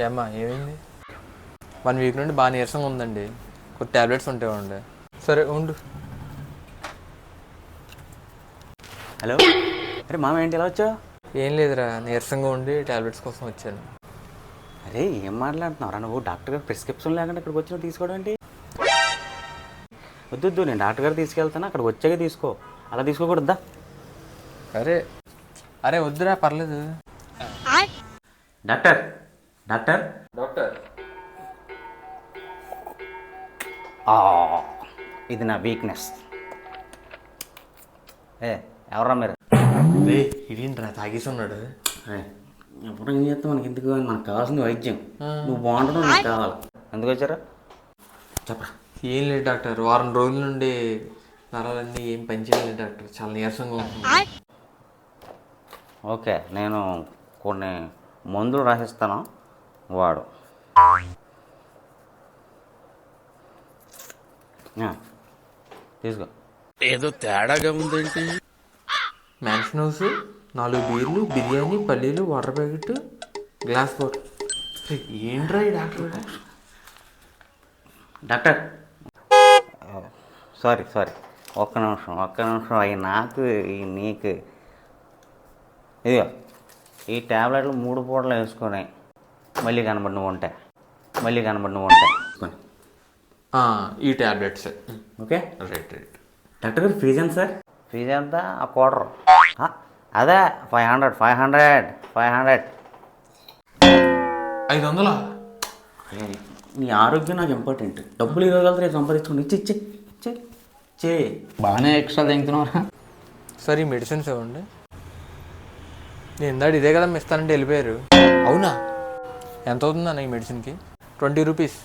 ఏమ్మా ఏమైంది? 1 వీక్ నుండి బాగా నీరసంగా ఉందండి. కొన్ని ట్యాబ్లెట్స్ ఉంటాయండి. సరే ఉండు. హలో, అరే మామ ఏంటి ఎలా వచ్చావు? ఏం లేదురా, నీరసంగా ఉండి ట్యాబ్లెట్స్ కోసం వచ్చాను. అరే ఏం మాట్లాడుతున్నావురా నువ్వు? డాక్టర్ గారు ప్రిస్క్రిప్షన్ లేకుండా ఇక్కడికి వచ్చినా తీసుకోవడం ఏంటి? వద్దు, నేను డాక్టర్ గారు తీసుకెళ్తాను, అక్కడికి వచ్చాక తీసుకో. అలా తీసుకోకూడదా? అరే అరే వద్దురా, పర్లేదు. డాక్టర్ డాక్టర్ డాక్టర్ ఇది నా వీక్నెస్. ఎవరా మీరు? ఇదేంట్రా తాగేసి ఉన్నాడు? ఎప్పుడు ఏం చేస్తాం, మనకి ఎందుకు? మనకు కావాల్సింది వైద్యం. నువ్వు బాగుండడం నాకు కావాలి. ఎందుకు వచ్చారా చెప్పరా? ఏం లేదు డాక్టర్, వారం రోజుల నుండి నరాలన్నీ ఏం పనిచేయలేదు డాక్టర్, చాలా నీరసంగా ఉంటుంది. ఓకే, నేను కొన్ని మందులు రాసిస్తాను, వాడు. తీసుకో. ఏదో తేడాగా ఉందేంటి? మ్యాన్షన్ హౌస్, 4 బీర్లు, బిర్యానీ, పల్లీలు, వాటర్ ప్యాకెట్, గ్లాస్ వాటర్. ఏంట్రా ఈ డాక్టర్? డాక్టర్ సారీ ఒక్క నిమిషం అవి నాకు నీకు. ఇదిగో ఈ ట్యాబ్లెట్లు 3 పూటలు వేసుకొని మళ్ళీ కనబడి నువ్వు ఉంటాయి. ఈ ట్యాబ్లెట్స్. Okay right. డాక్టర్ గారు ఫీజు ఎంత సార్? ఫీజు ఎంత? ఆ క్వార్టర్ అదే 500. 500? నీ ఆరోగ్యం నాకు ఇంపార్టెంట్. డబ్బులు ఇవ్వగలరు, రేపు సంపాదించుకుని ఇచ్చే. బాగానే ఎక్స్ట్రా తింటున్నారా? సరే ఈ మెడిసిన్స్ ఇవ్వండి. నేను ఇందాడు ఇదే కదా ఇస్తానంటే వెళ్ళిపోయారు. అవునా? ఎంత అవుతుందన్న ఈ మెడిసిన్కి? 20 రూపీస్.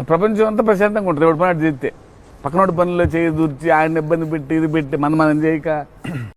ప్రపంచం అంతా ప్రశాంతంగా ఉంటుంది ఎవరి పని అటు చేస్తే. పక్కనోడి పనుల్లో చేయి దూర్చి ఆయన ఇబ్బంది పెట్టి ఇది పెట్టి మనం చేయక